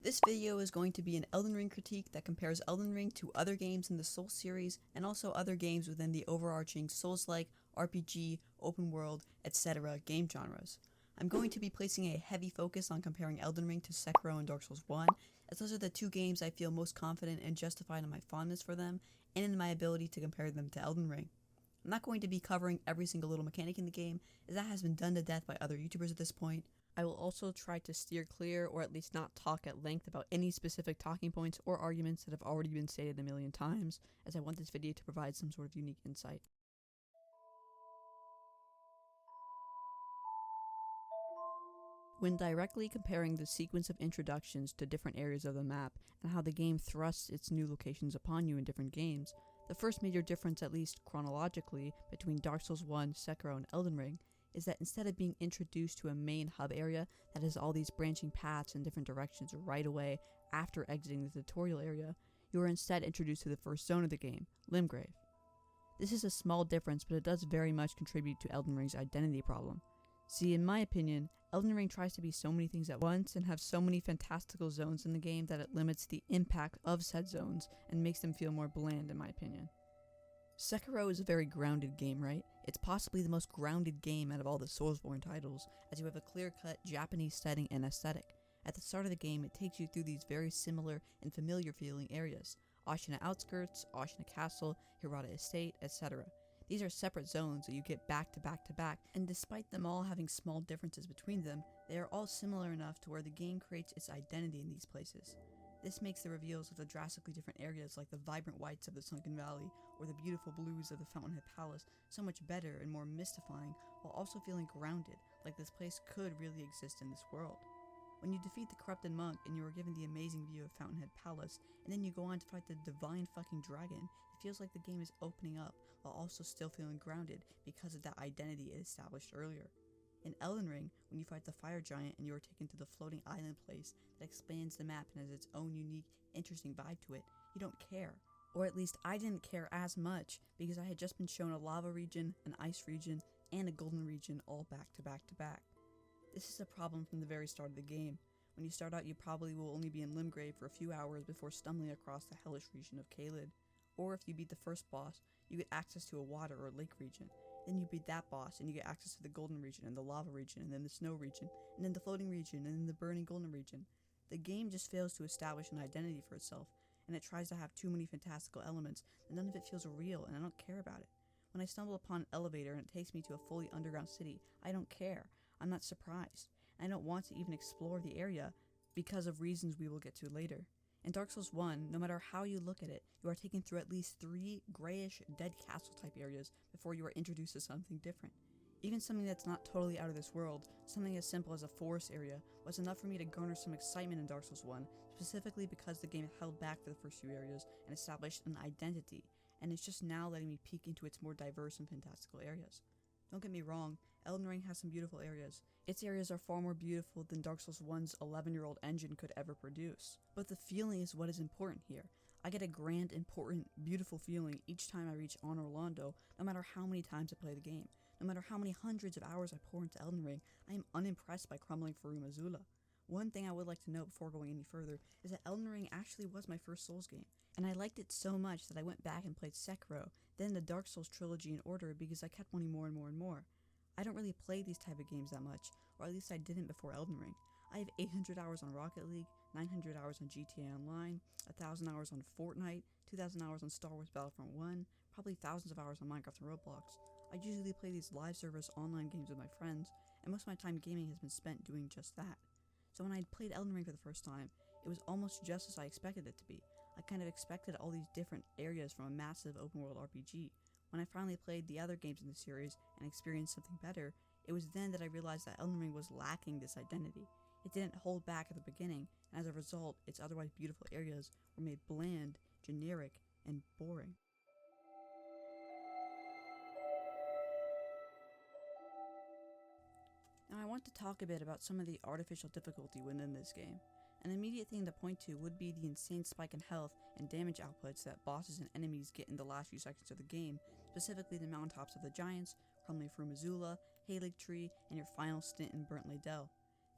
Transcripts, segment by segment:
This video is going to be an Elden Ring critique that compares Elden Ring to other games in the Souls series and also other games within the overarching Souls-like, RPG, open world, etc. game genres. I'm going to be placing a heavy focus on comparing Elden Ring to Sekiro and Dark Souls 1, as those are the two games I feel most confident and justified in my fondness for them and in my ability to compare them to Elden Ring. I'm not going to be covering every single little mechanic in the game, as that has been done to death by other YouTubers at this point. I will also try to steer clear, or at least not talk at length about any specific talking points or arguments that have already been stated a million times, as I want this video to provide some sort of unique insight. When directly comparing the sequence of introductions to different areas of the map and how the game thrusts its new locations upon you in different games, the first major difference, at least chronologically, between Dark Souls 1, Sekiro, and Elden Ring is that instead of being introduced to a main hub area that has all these branching paths in different directions right away after exiting the tutorial area, you are instead introduced to the first zone of the game, Limgrave. This is a small difference, but it does very much contribute to Elden Ring's identity problem. See, in my opinion, Elden Ring tries to be so many things at once and have so many fantastical zones in the game that it limits the impact of said zones and makes them feel more bland, in my opinion. Sekiro is a very grounded game, right? It's possibly the most grounded game out of all the Soulsborne titles, as you have a clear-cut Japanese setting and aesthetic. At the start of the game, it takes you through these very similar and familiar feeling areas: Ashina Outskirts, Ashina Castle, Hirata Estate, etc. These are separate zones that you get back to back to back, and despite them all having small differences between them, they are all similar enough to where the game creates its identity in these places. This makes the reveals of the drastically different areas like the vibrant whites of the Sunken Valley or the beautiful blues of the Fountainhead Palace so much better and more mystifying, while also feeling grounded, like this place could really exist in this world. When you defeat the corrupted monk and you are given the amazing view of Fountainhead Palace, and then you go on to fight the divine fucking dragon, it feels like the game is opening up while also still feeling grounded because of that identity it established earlier. In Elden Ring, when you fight the fire giant and you are taken to the floating island place that expands the map and has its own unique, interesting vibe to it, you don't care. Or at least I didn't care as much, because I had just been shown a lava region, an ice region, and a golden region all back to back to back. This is a problem from the very start of the game. When you start out, you probably will only be in Limgrave for a few hours before stumbling across the hellish region of Caelid. Or if you beat the first boss, you get access to a water or lake region. Then you beat that boss and you get access to the golden region and the lava region and then the snow region and then the floating region and then the burning golden region. The game just fails to establish an identity for itself, and it tries to have too many fantastical elements that none of it feels real, and I don't care about it. When I stumble upon an elevator and it takes me to a fully underground city, I don't care. I'm not surprised. And I don't want to even explore the area because of reasons we will get to later. In Dark Souls 1, no matter how you look at it, you are taken through at least 3 grayish, dead castle type areas before you are introduced to something different. Even something that's not totally out of this world, something as simple as a forest area, was enough for me to garner some excitement in Dark Souls 1, specifically because the game held back for the first few areas and established an identity, and it's just now letting me peek into its more diverse and fantastical areas. Don't get me wrong, Elden Ring has some beautiful areas. Its areas are far more beautiful than Dark Souls 1's 11-year-old engine could ever produce. But the feeling is what is important here. I get a grand, important, beautiful feeling each time I reach Honor Orlando, no matter how many times I play the game. No matter how many hundreds of hours I pour into Elden Ring, I am unimpressed by crumbling Fromsoftware. One thing I would like to note before going any further is that Elden Ring actually was my first Souls game, and I liked it so much that I went back and played Sekiro, then the Dark Souls trilogy in order because I kept wanting more and more and more. I don't really play these type of games that much, or at least I didn't before Elden Ring. I have 800 hours on Rocket League, 900 hours on GTA Online, 1,000 hours on Fortnite, 2,000 hours on Star Wars Battlefront 1, probably thousands of hours on Minecraft and Roblox. I usually play these live service online games with my friends, and most of my time gaming has been spent doing just that. So when I played Elden Ring for the first time, it was almost just as I expected it to be. I kind of expected all these different areas from a massive open world RPG. When I finally played the other games in the series and experienced something better, it was then that I realized that Elden Ring was lacking this identity. It didn't hold back at the beginning, and as a result, its otherwise beautiful areas were made bland, generic, and boring. Now I want to talk a bit about some of the artificial difficulty within this game. An immediate thing to point to would be the insane spike in health and damage outputs that bosses and enemies get in the last few seconds of the game, specifically the mountaintops of the giants, crumbling Fromsoftware, Halig Tree, and your final stint in Burnt Ley Dell.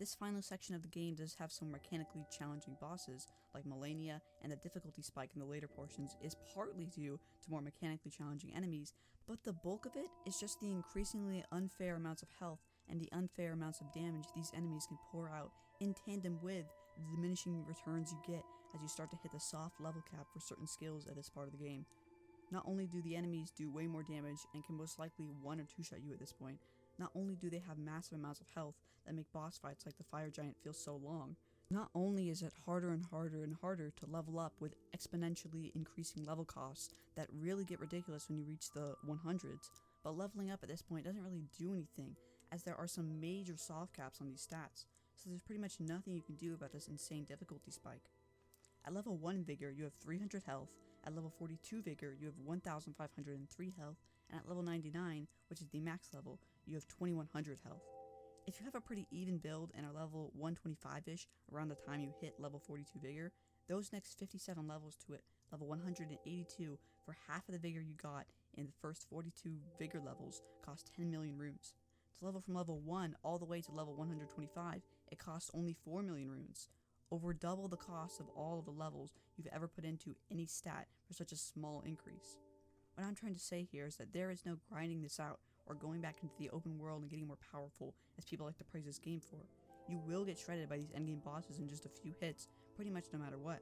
This final section of the game does have some mechanically challenging bosses, like Melania, and the difficulty spike in the later portions is partly due to more mechanically challenging enemies, but the bulk of it is just the increasingly unfair amounts of health and the unfair amounts of damage these enemies can pour out in tandem with the diminishing returns you get as you start to hit the soft level cap for certain skills at this part of the game. Not only do the enemies do way more damage and can most likely one or two shot you at this point, not only do they have massive amounts of health that make boss fights like the fire giant feel so long, not only is it harder and harder and harder to level up with exponentially increasing level costs that really get ridiculous when you reach the 100s, but leveling up at this point doesn't really do anything, as there are some major soft caps on these stats, so there's pretty much nothing you can do about this insane difficulty spike. At level 1 Vigor, you have 300 health, at level 42 Vigor, you have 1,503 health, and at level 99, which is the max level, you have 2,100 health. If you have a pretty even build and are level 125-ish around the time you hit level 42 Vigor, those next 57 levels to it, level 182, for half of the Vigor you got in the first 42 Vigor levels, cost 10 million runes. To level from level 1 all the way to level 125, it costs only 4 million runes. Over double the cost of all of the levels you've ever put into any stat for such a small increase. What I'm trying to say here is that there is no grinding this out or going back into the open world and getting more powerful, as people like to praise this game for. You will get shredded by these endgame bosses in just a few hits, pretty much no matter what.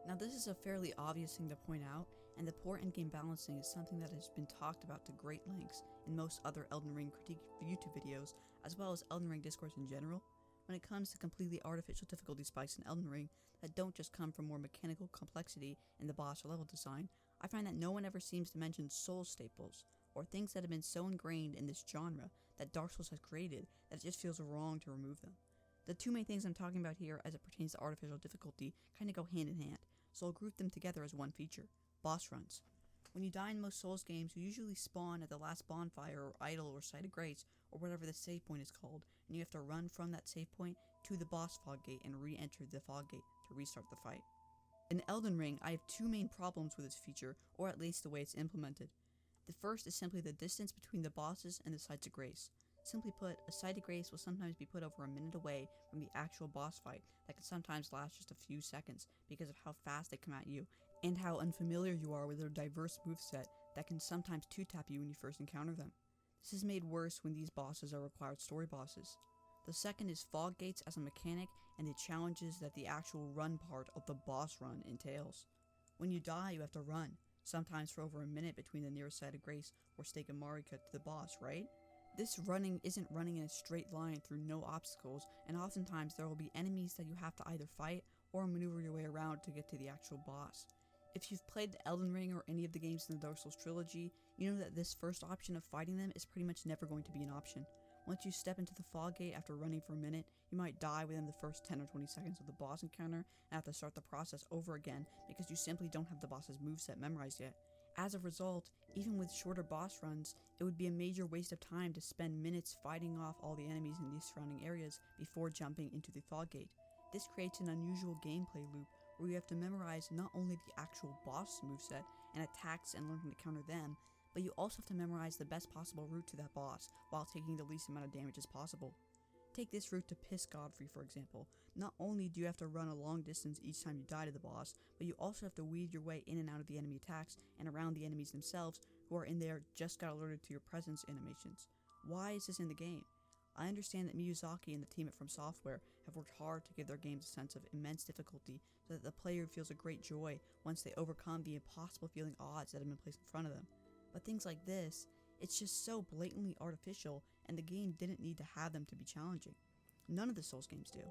Now this is a fairly obvious thing to point out, and the poor endgame balancing is something that has been talked about to great lengths in most other Elden Ring critique YouTube videos, as well as Elden Ring discourse in general, when it comes to completely artificial difficulty spikes in Elden Ring that don't just come from more mechanical complexity in the boss or level design. I find that no one ever seems to mention soul staples, or things that have been so ingrained in this genre that Dark Souls has created that it just feels wrong to remove them. The two main things I'm talking about here as it pertains to artificial difficulty kind of go hand in hand, so I'll group them together as one feature: boss runs. When you die in most Souls games, you usually spawn at the last bonfire or idol or site of grace or whatever the save point is called, and you have to run from that save point to the boss fog gate and re-enter the fog gate to restart the fight. In Elden Ring, I have two main problems with this feature, or at least the way it's implemented. The first is simply the distance between the bosses and the sites of grace. Simply put, a site of grace will sometimes be put over a minute away from the actual boss fight that can sometimes last just a few seconds because of how fast they come at you and how unfamiliar you are with their diverse moveset that can sometimes two-tap you when you first encounter them. This is made worse when these bosses are required story bosses. The second is fog gates as a mechanic and the challenges that the actual run part of the boss run entails. When you die, you have to run, sometimes for over a minute between the nearest site of grace or stake of Marika to the boss, right? This running isn't running in a straight line through no obstacles, and oftentimes there will be enemies that you have to either fight or maneuver your way around to get to the actual boss. If you've played the Elden Ring or any of the games in the Dark Souls trilogy, you know that this first option of fighting them is pretty much never going to be an option. Once you step into the fog gate after running for a minute, you might die within the first 10 or 20 seconds of the boss encounter and have to start the process over again because you simply don't have the boss's moveset memorized yet. As a result, even with shorter boss runs, it would be a major waste of time to spend minutes fighting off all the enemies in these surrounding areas before jumping into the fog gate. This creates an unusual gameplay loop where you have to memorize not only the actual boss moveset and attacks and learning to counter them, but you also have to memorize the best possible route to that boss while taking the least amount of damage as possible. Take this route to Piss Godfrey, for example. Not only do you have to run a long distance each time you die to the boss, but you also have to weave your way in and out of the enemy attacks and around the enemies themselves who are in their just got alerted to your presence animations. Why is this in the game? I understand that Miyazaki and the team at Fromsoftware have worked hard to give their games a sense of immense difficulty so that the player feels a great joy once they overcome the impossible feeling odds that have been placed in front of them. But things like this, it's just so blatantly artificial, and the game didn't need to have them to be challenging. None of the Souls games do.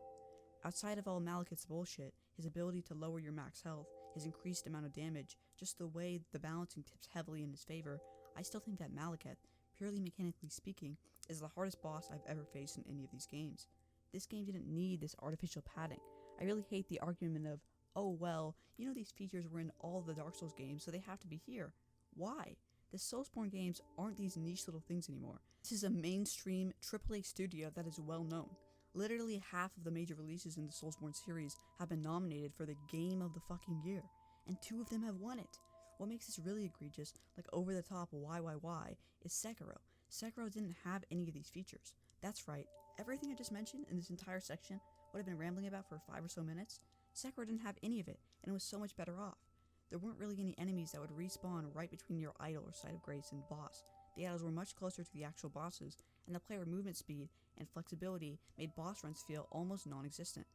Outside of all Malekith's bullshit, his ability to lower your max health, his increased amount of damage, just the way the balancing tips heavily in his favor, I still think that Malekith, purely mechanically speaking, is the hardest boss I've ever faced in any of these games. This game didn't need this artificial padding. I really hate the argument of, oh well, you know these features were in all the Dark Souls games, so they have to be here. Why? The Soulsborne games aren't these niche little things anymore. This is a mainstream AAA studio that is well known. Literally half of the major releases in the Soulsborne series have been nominated for the Game of the fucking Year, and 2 of them have won it. What makes this really egregious, like over the top why, is Sekiro. Sekiro didn't have any of these features. That's right, Everything I just mentioned in this entire section, what I've been rambling about for 5 or so minutes, Sekiro didn't have any of it, and it was so much better off. There weren't really any enemies that would respawn right between your idol or site of grace and boss. The idols were much closer to the actual bosses, and the player movement speed and flexibility made boss runs feel almost non-existent.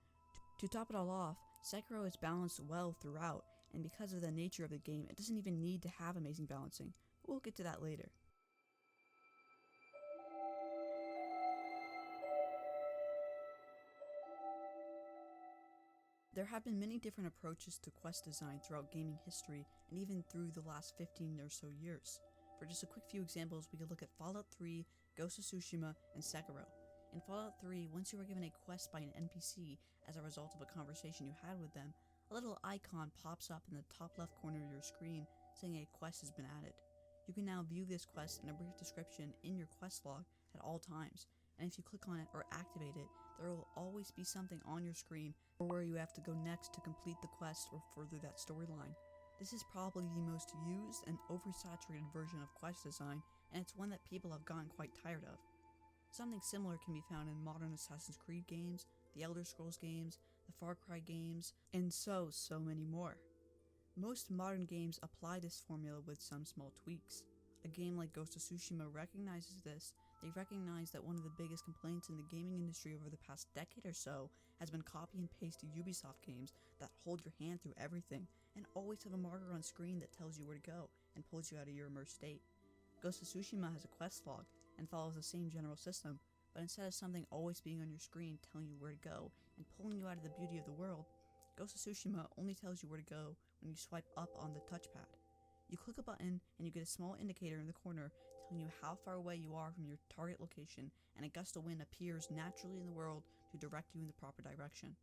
To top it all off, Sekiro is balanced well throughout, and because of the nature of the game, it doesn't even need to have amazing balancing. We'll get to that later. There have been many different approaches to quest design throughout gaming history, and even through the last 15 or so years. For just a quick few examples, we could look at Fallout 3, Ghost of Tsushima, and Sekiro. In Fallout 3, once you are given a quest by an NPC as a result of a conversation you had with them, a little icon pops up in the top left corner of your screen saying a quest has been added. You can now view this quest and a brief description in your quest log at all times, and if you click on it or activate it, there will always be something on your screen or where you have to go next to complete the quest or further that storyline. This is probably the most used and oversaturated version of quest design, and it's one that people have gotten quite tired of. Something similar can be found in modern Assassin's Creed games, the Elder Scrolls games, the Far Cry games, and so many more. Most modern games apply this formula with some small tweaks. A game like Ghost of Tsushima recognizes this. They recognize that one of the biggest complaints in the gaming industry over the past decade or so has been copy and paste Ubisoft games that hold your hand through everything and always have a marker on screen that tells you where to go and pulls you out of your immersed state. Ghost of Tsushima has a quest log and follows the same general system, but instead of something always being on your screen telling you where to go and pulling you out of the beauty of the world, Ghost of Tsushima only tells you where to go when you swipe up on the touchpad. You click a button and you get a small indicator in the corner telling you how far away you are from your target location, and a gust of wind appears naturally in the world to direct you in the proper direction.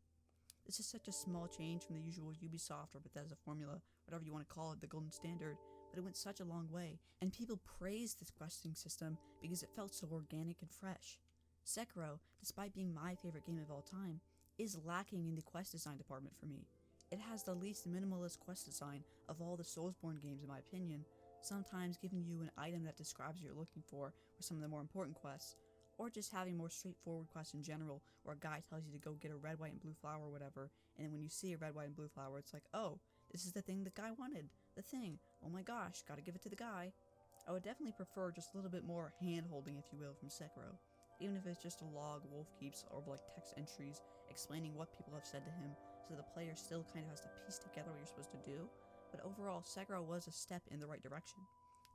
This is such a small change from the usual Ubisoft or Bethesda formula, whatever you want to call it, the golden standard, but it went such a long way, and people praised this questing system because it felt so organic and fresh. Sekiro, despite being my favorite game of all time, is lacking in the quest design department for me. It has the least minimalist quest design of all the Soulsborne games in my opinion, sometimes giving you an item that describes what you're looking for some of the more important quests, or just having more straightforward quests in general, where a guy tells you to go get a red, white, and blue flower or whatever, and then when you see a red, white, and blue flower, it's like, oh, this is the thing the guy wanted, the thing, oh my gosh, gotta give it to the guy. I would definitely prefer just a little bit more hand-holding, if you will, from Sekiro, even if it's just a log Wolf keeps or like text entries explaining what people have said to him, so the player still kind of has to piece together what you're supposed to do. But overall, Sekiro was a step in the right direction.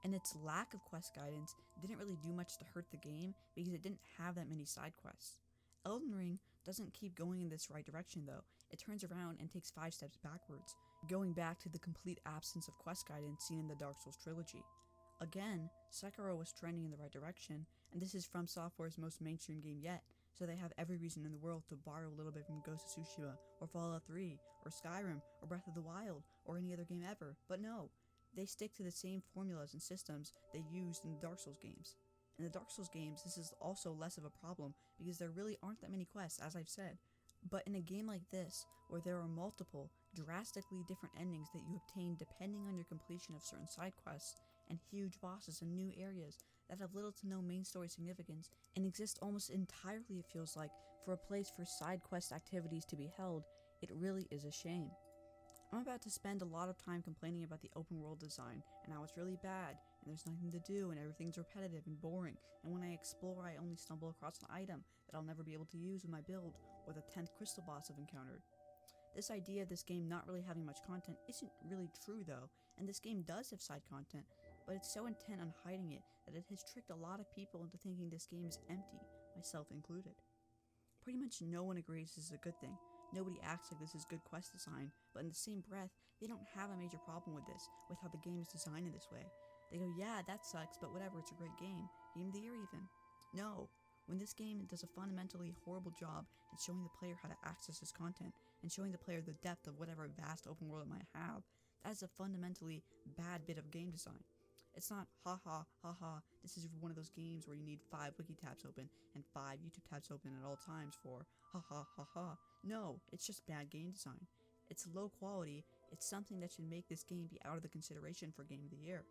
And its lack of quest guidance didn't really do much to hurt the game because it didn't have that many side quests. Elden Ring doesn't keep going in this right direction though. It turns around and takes 5 steps backwards, going back to the complete absence of quest guidance seen in the Dark Souls trilogy. Again, Sekiro was trending in the right direction, and this is Fromsoftware's most mainstream game yet, so they have every reason in the world to borrow a little bit from Ghost of Tsushima, or Fallout 3, or Skyrim, or Breath of the Wild, or any other game ever, but no, they stick to the same formulas and systems they used in the Dark Souls games. In the Dark Souls games, this is also less of a problem, because there really aren't that many quests, as I've said. But in a game like this, where there are multiple, drastically different endings that you obtain depending on your completion of certain side quests, and huge bosses and new areas that have little to no main story significance, and exist almost entirely, it feels like, for a place for side quest activities to be held, it really is a shame. I'm about to spend a lot of time complaining about the open world design, and how it's really bad, and there's nothing to do, and everything's repetitive and boring, and when I explore I only stumble across an item that I'll never be able to use with my build, or the 10th crystal boss I've encountered. This idea of this game not really having much content isn't really true though, and this game does have side content, but it's so intent on hiding it that it has tricked a lot of people into thinking this game is empty, myself included. Pretty much no one agrees this is a good thing. Nobody acts like this is good quest design, but in the same breath, they don't have a major problem with this, with how the game is designed in this way. They go, yeah, that sucks, but whatever, it's a great game. Game of the year even. No. When this game does a fundamentally horrible job in showing the player how to access his content, and showing the player the depth of whatever vast open world it might have, that is a fundamentally bad bit of game design. It's not, haha, this is one of those games where you need 5 wiki tabs open and 5 YouTube tabs open at all times for, haha. No, it's just bad game design. It's low quality, it's something that should make this game be out of the consideration for Game of the Year.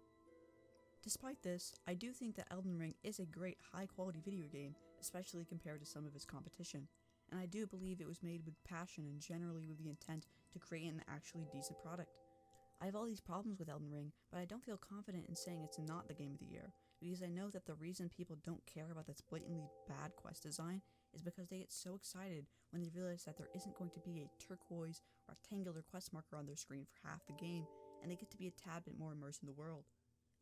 Despite this, I do think that Elden Ring is a great high quality video game, especially compared to some of its competition, and I do believe it was made with passion and generally with the intent to create an actually decent product. I have all these problems with Elden Ring, but I don't feel confident in saying it's not the game of the year, because I know that the reason people don't care about this blatantly bad quest design is because they get so excited when they realize that there isn't going to be a turquoise, rectangular quest marker on their screen for half the game, and they get to be a tad bit more immersed in the world.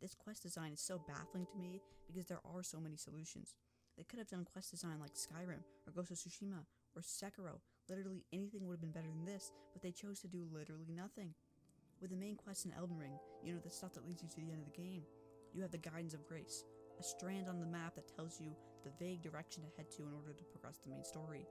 This quest design is so baffling to me because there are so many solutions. They could have done quest design like Skyrim, or Ghost of Tsushima, or Sekiro. Literally anything would have been better than this, but they chose to do literally nothing. With the main quest in Elden Ring, the stuff that leads you to the end of the game, you have the Guidance of Grace, a strand on the map that tells you the vague direction to head to in order to progress the main story.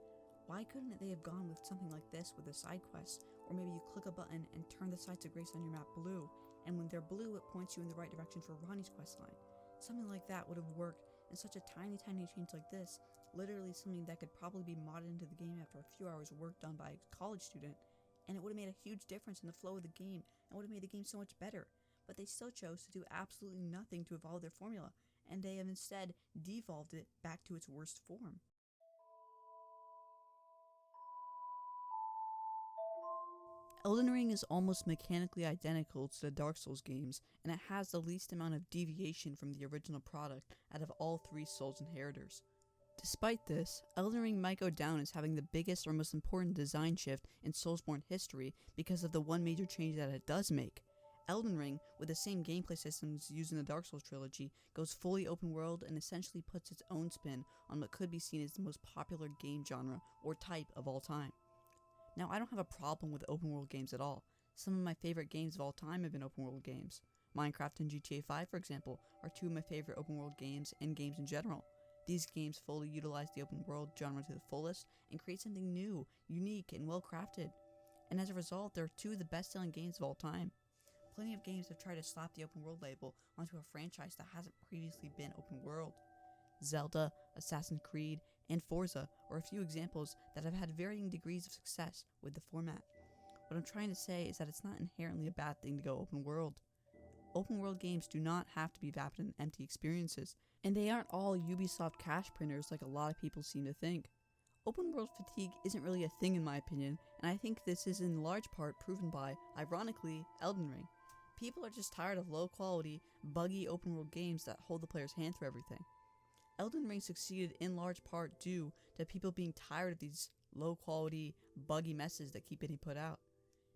Why couldn't they have gone with something like this with the side quests, or maybe you click a button and turn the Sights of Grace on your map blue, and when they're blue it points you in the right direction for Ronnie's questline. Something like that would have worked, and such a tiny change like this, literally something that could probably be modded into the game after a few hours of work done by a college student, and it would have made a huge difference in the flow of the game, and would have made the game so much better. But they still chose to do absolutely nothing to evolve their formula, and they have instead devolved it back to its worst form. Elden Ring is almost mechanically identical to the Dark Souls games, and it has the least amount of deviation from the original product out of all three Souls inheritors. Despite this, Elden Ring might go down as having the biggest or most important design shift in Soulsborne history because of the one major change that it does make. Elden Ring, with the same gameplay systems used in the Dark Souls trilogy, goes fully open world and essentially puts its own spin on what could be seen as the most popular game genre or type of all time. Now, I don't have a problem with open world games at all. Some of my favorite games of all time have been open world games. Minecraft and GTA 5, for example, are two of my favorite open world games and games in general. These games fully utilize the open world genre to the fullest and create something new, unique, and well crafted. And as a result, they're two of the best selling games of all time. Plenty of games have tried to slap the open world label onto a franchise that hasn't previously been open world. Zelda, Assassin's Creed, and Forza are a few examples that have had varying degrees of success with the format. What I'm trying to say is that it's not inherently a bad thing to go open world. Open world games do not have to be vapid and empty experiences, and they aren't all Ubisoft cash printers like a lot of people seem to think. Open world fatigue isn't really a thing in my opinion, and I think this is in large part proven by, ironically, Elden Ring. People are just tired of low quality, buggy open world games that hold the player's hand through everything. Elden Ring succeeded in large part due to people being tired of these low quality, buggy messes that keep getting put out,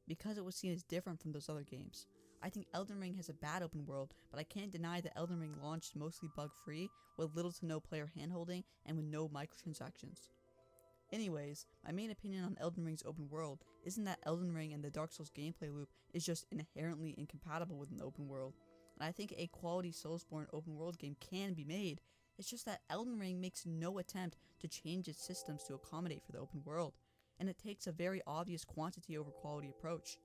because it was seen as different from those other games. I think Elden Ring has a bad open world, but I can't deny that Elden Ring launched mostly bug-free, with little to no player handholding, and with no microtransactions. Anyways, my main opinion on Elden Ring's open world isn't that Elden Ring and the Dark Souls gameplay loop is just inherently incompatible with an open world, and I think a quality Soulsborne open world game can be made. It's just that Elden Ring makes no attempt to change its systems to accommodate for the open world, and it takes a very obvious quantity over quality approach.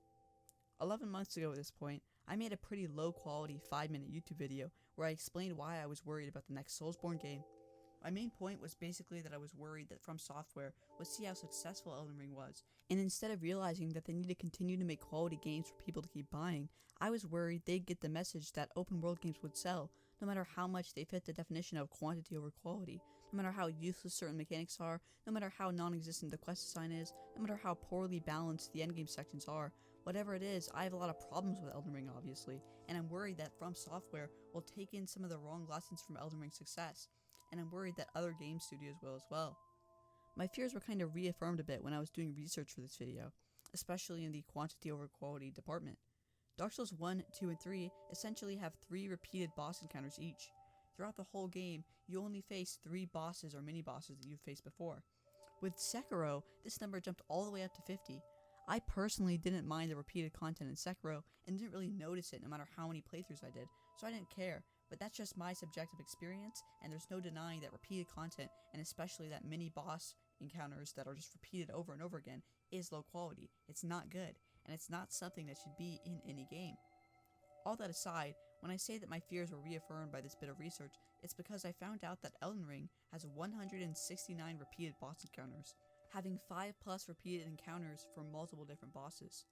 11 months ago at this point, I made a pretty low quality 5-minute YouTube video where I explained why I was worried about the next Soulsborne game. My main point was basically that I was worried that Fromsoftware would see how successful Elden Ring was, and instead of realizing that they need to continue to make quality games for people to keep buying, I was worried they'd get the message that open world games would sell, no matter how much they fit the definition of quantity over quality, no matter how useless certain mechanics are, no matter how non-existent the quest design is, no matter how poorly balanced the endgame sections are. Whatever it is, I have a lot of problems with Elden Ring obviously, and I'm worried that Fromsoftware will take in some of the wrong lessons from Elden Ring's success, and I'm worried that other game studios will as well. My fears were kind of reaffirmed a bit when I was doing research for this video, especially in the quantity over quality department. Dark Souls 1, 2, and 3 essentially have 3 repeated boss encounters each. Throughout the whole game, you only face 3 bosses or mini-bosses that you've faced before. With Sekiro, this number jumped all the way up to 50. I personally didn't mind the repeated content in Sekiro and didn't really notice it no matter how many playthroughs I did, so I didn't care, but that's just my subjective experience, and there's no denying that repeated content, and especially that mini-boss encounters that are just repeated over and over again, is low quality. It's not good, and it's not something that should be in any game. All that aside, when I say that my fears were reaffirmed by this bit of research, it's because I found out that Elden Ring has 169 repeated boss encounters, having 5+ repeated encounters for multiple different bosses.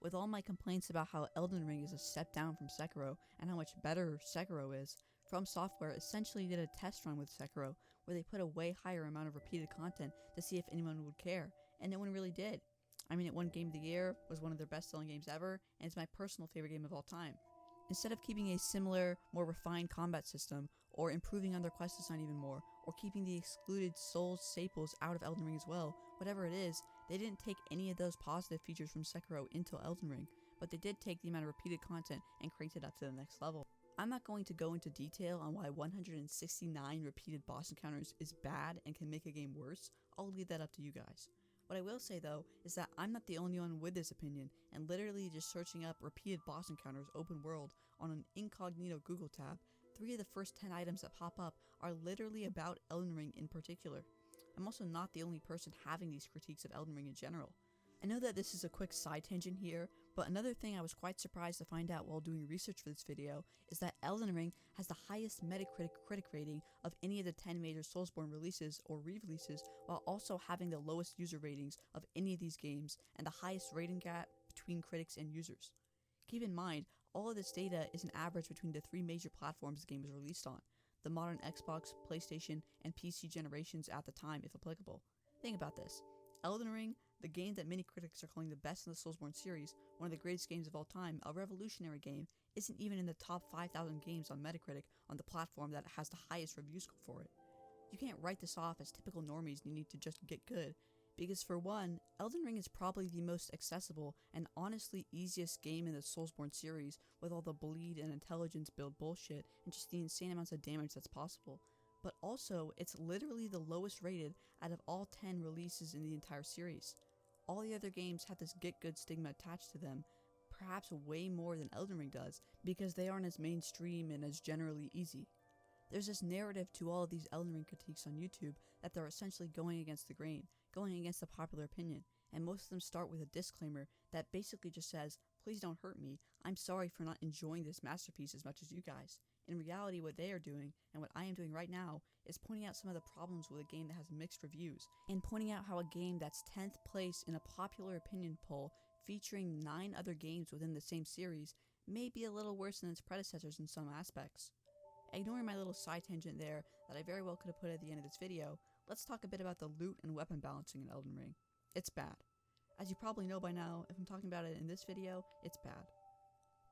With all my complaints about how Elden Ring is a step down from Sekiro and how much better Sekiro is, Fromsoftware essentially did a test run with Sekiro where they put a way higher amount of repeated content to see if anyone would care, and no one really did. I mean, it won Game of the Year, was one of their best-selling games ever, and it's my personal favorite game of all time. Instead of keeping a similar, more refined combat system, or improving on their quest design even more, or keeping the excluded Souls staples out of Elden Ring as well, whatever it is, they didn't take any of those positive features from Sekiro into Elden Ring, but they did take the amount of repeated content and cranked it up to the next level. I'm not going to go into detail on why 169 repeated boss encounters is bad and can make a game worse. I'll leave that up to you guys. What I will say though is that I'm not the only one with this opinion, and literally just searching up repeated boss encounters open world on an incognito Google tab, 3 of the first 10 items that pop up are literally about Elden Ring in particular. I'm also not the only person having these critiques of Elden Ring in general. I know that this is a quick side tangent here, but another thing I was quite surprised to find out while doing research for this video is that Elden Ring has the highest Metacritic critic rating of any of the 10 major Soulsborne releases or re-releases, while also having the lowest user ratings of any of these games and the highest rating gap between critics and users. Keep in mind, all of this data is an average between the 3 major platforms the game was released on, the modern Xbox, PlayStation, and PC generations at the time if applicable. Think about this. Elden Ring, the game that many critics are calling the best in the Soulsborne series, one of the greatest games of all time, a revolutionary game, isn't even in the top 5,000 games on Metacritic on the platform that has the highest review score for it. You can't write this off as typical normies needing to just get good, because for one, Elden Ring is probably the most accessible and honestly easiest game in the Soulsborne series with all the bleed and intelligence build bullshit and just the insane amounts of damage that's possible. But also, it's literally the lowest rated out of all 10 releases in the entire series. All the other games have this get good stigma attached to them, perhaps way more than Elden Ring does, because they aren't as mainstream and as generally easy. There's this narrative to all of these Elden Ring critiques on YouTube that they're essentially going against the grain, going against the popular opinion, and most of them start with a disclaimer that basically just says, please don't hurt me, I'm sorry for not enjoying this masterpiece as much as you guys. In reality, what they are doing, and what I am doing right now, is pointing out some of the problems with a game that has mixed reviews, and pointing out how a game that's 10th place in a popular opinion poll featuring 9 other games within the same series may be a little worse than its predecessors in some aspects. Ignoring my little side tangent there that I very well could have put at the end of this video, let's talk a bit about the loot and weapon balancing in Elden Ring. It's bad. As you probably know by now, if I'm talking about it in this video, it's bad.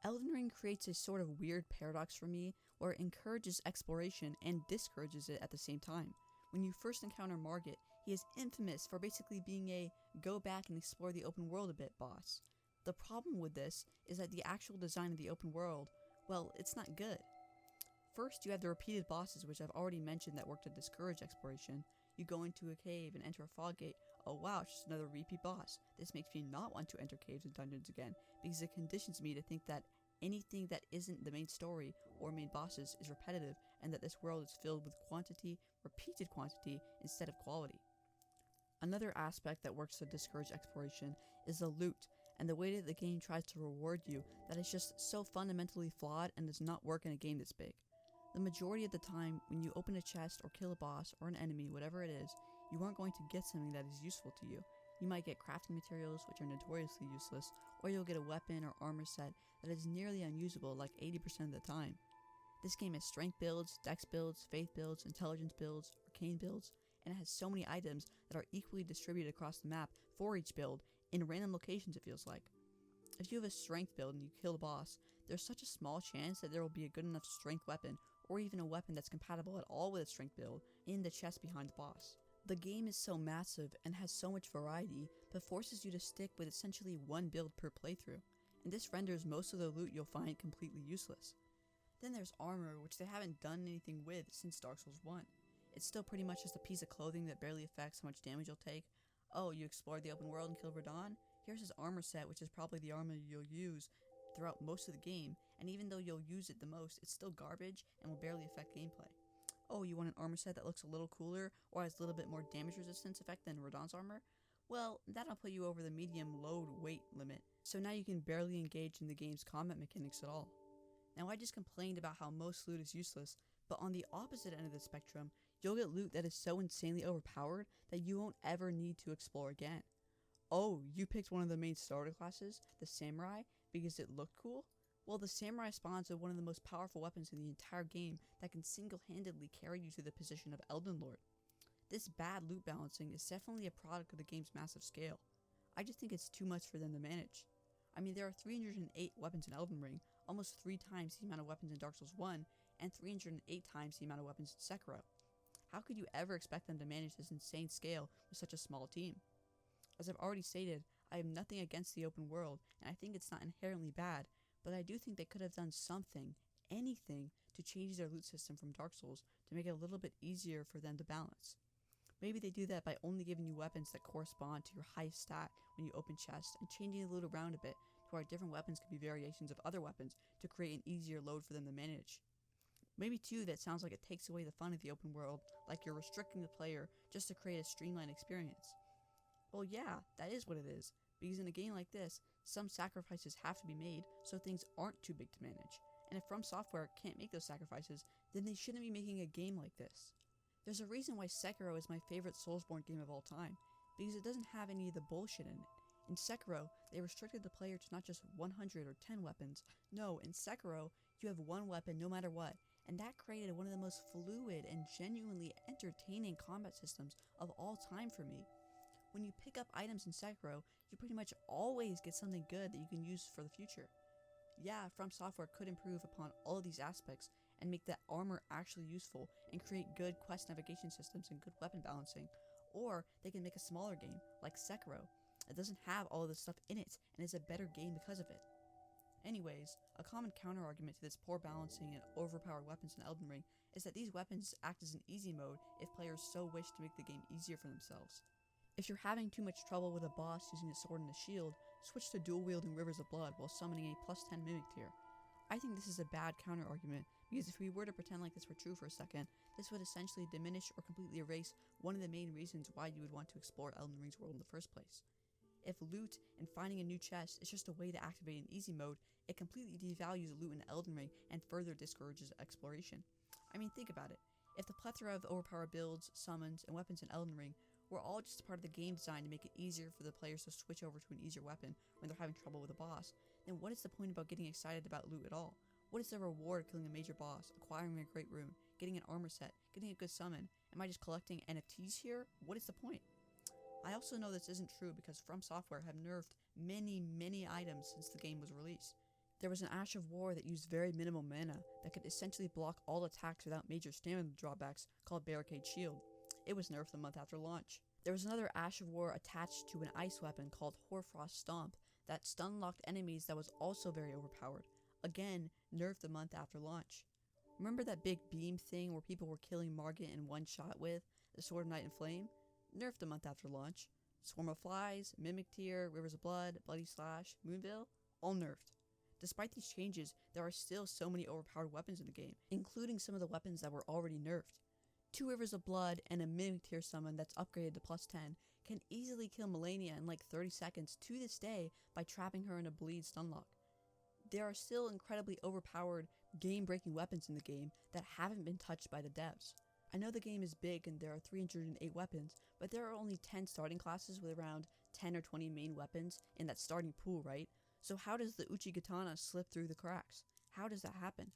Elden Ring creates a sort of weird paradox for me where it encourages exploration and discourages it at the same time. When you first encounter Margit, he is infamous for basically being a go back and explore the open world a bit boss. The problem with this is that the actual design of the open world, well, it's not good. First, you have the repeated bosses, which I've already mentioned that work to discourage exploration. You go into a cave and enter a fog gate. Oh wow, it's just another repeat boss. This makes me not want to enter caves and dungeons again, because it conditions me to think that anything that isn't the main story or main bosses is repetitive, and that this world is filled with quantity, repeated quantity, instead of quality. Another aspect that works to discourage exploration is the loot, and the way that the game tries to reward you that is just so fundamentally flawed and does not work in a game this big. The majority of the time, when you open a chest or kill a boss or an enemy, whatever it is, you aren't going to get something that is useful to you. You might get crafting materials, which are notoriously useless, or you'll get a weapon or armor set that is nearly unusable like 80% of the time. This game has strength builds, dex builds, faith builds, intelligence builds, arcane builds, and it has so many items that are equally distributed across the map for each build, in random locations it feels like. If you have a strength build and you kill a boss, there's such a small chance that there will be a good enough strength weapon, or even a weapon that's compatible at all with a strength build, in the chest behind the boss. The game is so massive and has so much variety, but forces you to stick with essentially one build per playthrough, and this renders most of the loot you'll find completely useless. Then there's armor, which they haven't done anything with since Dark Souls 1. It's still pretty much just a piece of clothing that barely affects how much damage you'll take. Oh, you explored the open world and killed Radahn? Here's his armor set, which is probably the armor you'll use throughout most of the game, and even though you'll use it the most, it's still garbage and will barely affect gameplay. Oh, you want an armor set that looks a little cooler or has a little bit more damage resistance effect than Radahn's armor? Well, that'll put you over the medium load weight limit, so now you can barely engage in the game's combat mechanics at all. Now, I just complained about how most loot is useless, but on the opposite end of the spectrum, you'll get loot that is so insanely overpowered that you won't ever need to explore again. Oh, you picked one of the main starter classes, the Samurai, because it looked cool? Well, the samurai spawns are one of the most powerful weapons in the entire game that can single-handedly carry you to the position of Elden Lord. This bad loot balancing is definitely a product of the game's massive scale. I just think it's too much for them to manage. I mean, there are 308 weapons in Elden Ring, almost 3 times the amount of weapons in Dark Souls 1, and 308 times the amount of weapons in Sekiro. How could you ever expect them to manage this insane scale with such a small team? As I've already stated, I have nothing against the open world, and I think it's not inherently bad, but I do think they could have done something, anything, to change their loot system from Dark Souls to make it a little bit easier for them to balance. Maybe they do that by only giving you weapons that correspond to your highest stat when you open chests, and changing the loot around a bit to where different weapons can be variations of other weapons to create an easier load for them to manage. Maybe too, that sounds like it takes away the fun of the open world, like you're restricting the player just to create a streamlined experience. Well, yeah, that is what it is, because in a game like this, some sacrifices have to be made so things aren't too big to manage, and if Fromsoftware can't make those sacrifices, then they shouldn't be making a game like this. There's a reason why Sekiro is my favorite Soulsborne game of all time, because it doesn't have any of the bullshit in it. In Sekiro, they restricted the player to not just 100 or 10 weapons. No, in Sekiro, you have one weapon no matter what, and that created one of the most fluid and genuinely entertaining combat systems of all time for me. When you pick up items in Sekiro, you pretty much always get something good that you can use for the future. Yeah, Fromsoftware could improve upon all of these aspects and make that armor actually useful and create good quest navigation systems and good weapon balancing, or they can make a smaller game, like Sekiro, that doesn't have all of this stuff in it and is a better game because of it. Anyways, a common counter-argument to this poor balancing and overpowered weapons in Elden Ring is that these weapons act as an easy mode if players so wish to make the game easier for themselves. If you're having too much trouble with a boss using a sword and a shield, switch to dual-wielding Rivers of Blood while summoning a plus 10 Mimic tier. I think this is a bad counter-argument, because if we were to pretend like this were true for a second, this would essentially diminish or completely erase one of the main reasons why you would want to explore Elden Ring's world in the first place. If loot and finding a new chest is just a way to activate an easy mode, it completely devalues loot in Elden Ring and further discourages exploration. I mean, think about it. If the plethora of overpowered builds, summons, and weapons in Elden Ring were all just part of the game design to make it easier for the players to switch over to an easier weapon when they're having trouble with a boss, then what is the point about getting excited about loot at all? What is the reward of killing a major boss, acquiring a great rune, getting an armor set, getting a good summon? Am I just collecting NFTs here? What is the point? I also know this isn't true because Fromsoftware have nerfed many items since the game was released. There was an Ash of War that used very minimal mana that could essentially block all attacks without major stamina drawbacks called Barricade Shield. It was nerfed a month after launch. There was another Ash of War attached to an ice weapon called Hoarfrost Stomp that stun-locked enemies that was also very overpowered. Again, nerfed a month after launch. Remember that big beam thing where people were killing Margit in one shot with, the Sword of Night and Flame? Nerfed a month after launch. Swarm of Flies, Mimic Tier, Rivers of Blood, Bloody Slash, Moonveil, all nerfed. Despite these changes, there are still so many overpowered weapons in the game, including some of the weapons that were already nerfed. 2 Rivers of Blood and a Mimic Tier summon that's upgraded to plus 10 can easily kill Malenia in like 30 seconds to this day by trapping her in a bleed stunlock. There are still incredibly overpowered, game-breaking weapons in the game that haven't been touched by the devs. I know the game is big and there are 308 weapons, but there are only 10 starting classes with around 10 or 20 main weapons in that starting pool, right? So how does the Uchigatana slip through the cracks? How does that happen?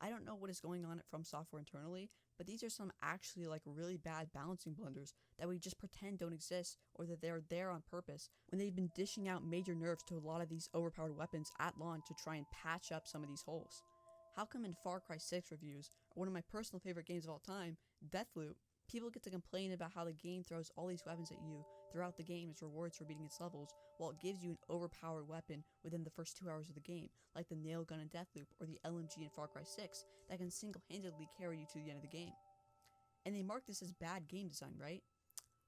I don't know what is going on at Fromsoftware internally, but these are some actually like really bad balancing blunders that we just pretend don't exist or that they're there on purpose when they've been dishing out major nerfs to a lot of these overpowered weapons at launch to try and patch up some of these holes. How come in Far Cry 6 reviews, or one of my personal favorite games of all time, Deathloop, people get to complain about how the game throws all these weapons at you throughout the game as rewards for beating its levels, while it gives you an overpowered weapon within the first 2 hours of the game, like the nail gun in Deathloop or the LMG in Far Cry 6, that can single-handedly carry you to the end of the game. And they mark this as bad game design, right?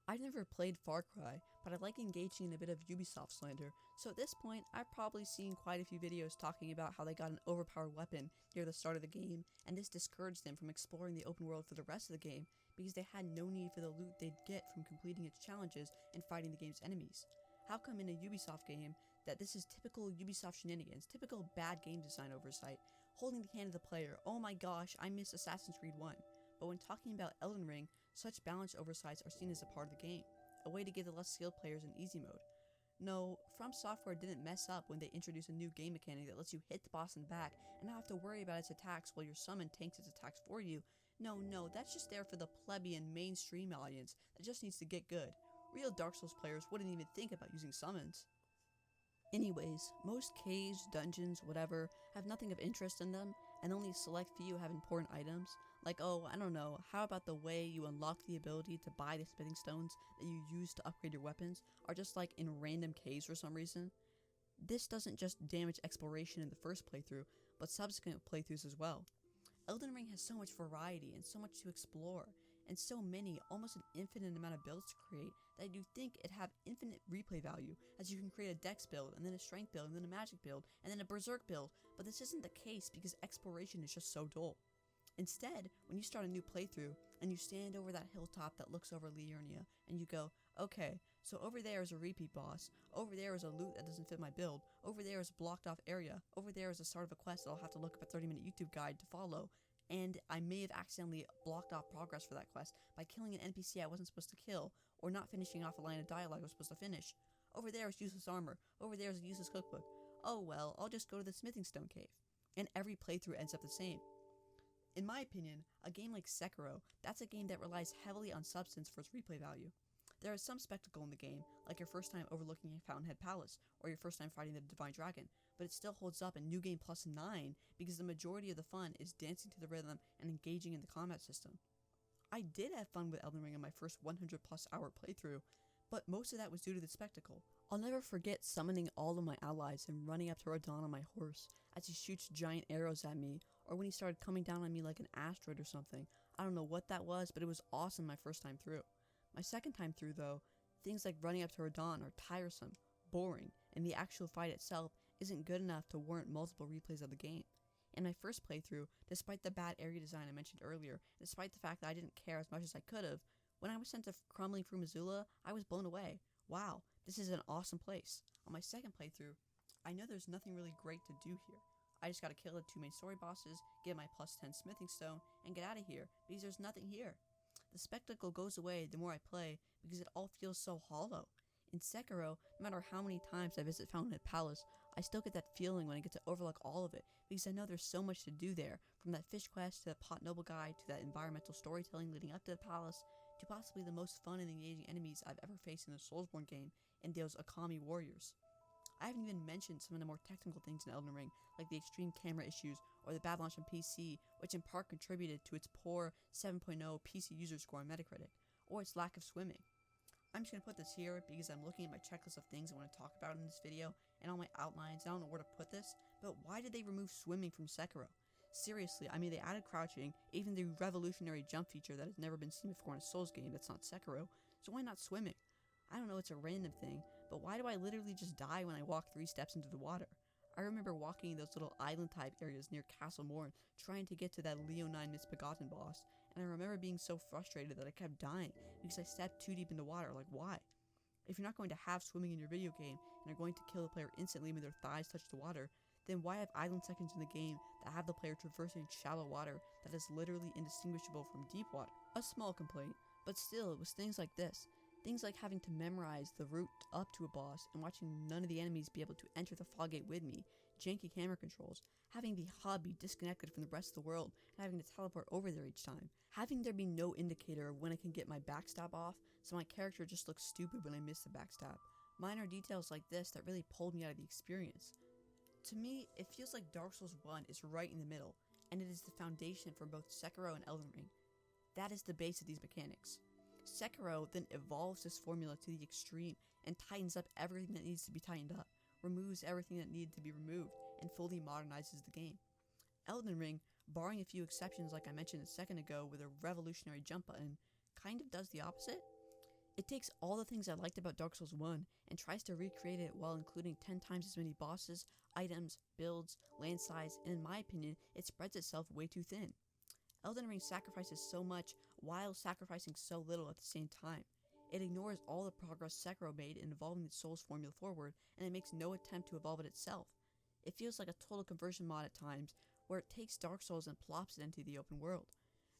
I've never played Far Cry, but I like engaging in a bit of Ubisoft slander, so at this point, I've probably seen quite a few videos talking about how they got an overpowered weapon near the start of the game, and this discouraged them from exploring the open world for the rest of the game, because they had no need for the loot they'd get from completing its challenges and fighting the game's enemies. How come in a Ubisoft game that this is typical Ubisoft shenanigans, typical bad game design oversight, holding the hand of the player, oh my gosh, I miss Assassin's Creed 1. But when talking about Elden Ring, such balanced oversights are seen as a part of the game, a way to give the less skilled players an easy mode. No, Fromsoftware didn't mess up when they introduced a new game mechanic that lets you hit the boss in the back and not have to worry about its attacks while your summon tanks its attacks for you. No, that's just there for the plebeian mainstream audience that just needs to get good. Real Dark Souls players wouldn't even think about using summons. Anyways, most caves, dungeons, whatever, have nothing of interest in them, and only a select few have important items. Like, oh, I don't know, how about the way you unlock the ability to buy the smithing stones that you use to upgrade your weapons are just like in random caves for some reason? This doesn't just damage exploration in the first playthrough, but subsequent playthroughs as well. Elden Ring has so much variety and so much to explore, and so many, almost an infinite amount of builds to create, that you'd think it'd have infinite replay value, as you can create a dex build, and then a strength build, and then a magic build, and then a berserk build, but this isn't the case because exploration is just so dull. Instead, when you start a new playthrough, and you stand over that hilltop that looks over Liurnia, and you go, okay, so over there is a repeat boss, over there is a loot that doesn't fit my build, over there is a blocked off area, over there is the start of a quest that I'll have to look up a 30-minute YouTube guide to follow, and I may have accidentally blocked off progress for that quest by killing an NPC I wasn't supposed to kill, or not finishing off a line of dialogue I was supposed to finish. Over there is useless armor, over there is a useless cookbook. Oh well, I'll just go to the smithing stone cave. And every playthrough ends up the same. In my opinion, a game like Sekiro, that's a game that relies heavily on substance for its replay value. There is some spectacle in the game, like your first time overlooking a Fountainhead Palace, or your first time fighting the Divine Dragon, but it still holds up in New Game Plus 9 because the majority of the fun is dancing to the rhythm and engaging in the combat system. I did have fun with Elden Ring in my first 100 plus hour playthrough, but most of that was due to the spectacle. I'll never forget summoning all of my allies and running up to Radahn on my horse as he shoots giant arrows at me, or when he started coming down on me like an asteroid or something. I don't know what that was, but it was awesome my first time through. My second time through though, things like running up to Radahn are tiresome, boring, and the actual fight itself isn't good enough to warrant multiple replays of the game. In my first playthrough, despite the bad area design I mentioned earlier, despite the fact that I didn't care as much as I could have, when I was sent to crumbling Frumazula, I was blown away. Wow, this is an awesome place. On my second playthrough, I know there's nothing really great to do here. I just gotta kill the two main story bosses, get my plus 10 smithing stone, and get out of here, because there's nothing here. The spectacle goes away the more I play, because it all feels so hollow. In Sekiro, no matter how many times I visit Fountainhead Palace, I still get that feeling when I get to overlook all of it, because I know there's so much to do there, from that fish quest to the pot noble guide to that environmental storytelling leading up to the palace, to possibly the most fun and engaging enemies I've ever faced in a Soulsborne game, and those Akami warriors. I haven't even mentioned some of the more technical things in Elden Ring, like the extreme camera issues or the bad launch on PC, which in part contributed to its poor 7.0 PC user score on Metacritic, or its lack of swimming. I'm just going to put this here because I'm looking at my checklist of things I want to talk about in this video, and all my outlines, I don't know where to put this, but why did they remove swimming from Sekiro? Seriously, I mean they added crouching, even the revolutionary jump feature that has never been seen before in a Souls game that's not Sekiro, so why not swimming? I don't know, it's a random thing, but why do I literally just die when I walk 3 steps into the water? I remember walking in those little island type areas near Castle Morn, trying to get to that Leonine Misbegotten boss, and I remember being so frustrated that I kept dying because I stepped too deep into water. Like, why? If you're not going to have swimming in your video game and are going to kill the player instantly when their thighs touch the water, then why have island sections in the game that have the player traversing shallow water that is literally indistinguishable from deep water? A small complaint, but still it was things like this. Things like having to memorize the route up to a boss and watching none of the enemies be able to enter the fog gate with me, janky camera controls, having the hub be disconnected from the rest of the world and having to teleport over there each time, having there be no indicator of when I can get my backstab off so my character just looks stupid when I miss the backstab. Minor details like this that really pulled me out of the experience. To me, it feels like Dark Souls 1 is right in the middle, and it is the foundation for both Sekiro and Elden Ring. That is the base of these mechanics. Sekiro then evolves this formula to the extreme and tightens up everything that needs to be tightened up, removes everything that needed to be removed, and fully modernizes the game. Elden Ring, barring a few exceptions like I mentioned a second ago with a revolutionary jump button, kind of does the opposite. It takes all the things I liked about Dark Souls 1 and tries to recreate it while including 10 times as many bosses, items, builds, land size, and in my opinion, it spreads itself way too thin. Elden Ring sacrifices so much while sacrificing so little at the same time. It ignores all the progress Sekiro made in evolving the Souls formula forward, and it makes no attempt to evolve it itself. It feels like a total conversion mod at times, where it takes Dark Souls and plops it into the open world.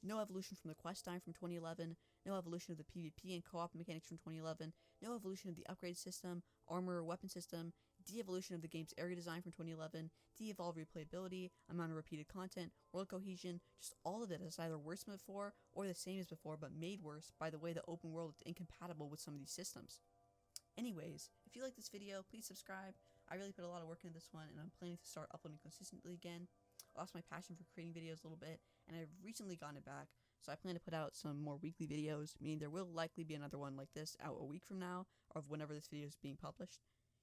No evolution from the quest time from 2011, no evolution of the PvP and co-op mechanics from 2011, no evolution of the upgrade system, armor or weapon system, de-evolution of the game's area design from 2011, de-evolved replayability, amount of repeated content, world cohesion, just all of it is either worse than before or the same as before but made worse by the way the open world is incompatible with some of these systems. Anyways, if you like this video, please subscribe. I really put a lot of work into this one and I'm planning to start uploading consistently again. I lost my passion for creating videos a little bit and I've recently gotten it back, so I plan to put out some more weekly videos, meaning there will likely be another one like this out a week from now or whenever this video is being published.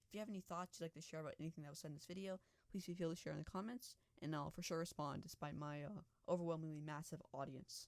If you have any thoughts you'd like to share about anything that was said in this video, please feel free to share in the comments and I'll for sure respond despite my overwhelmingly massive audience.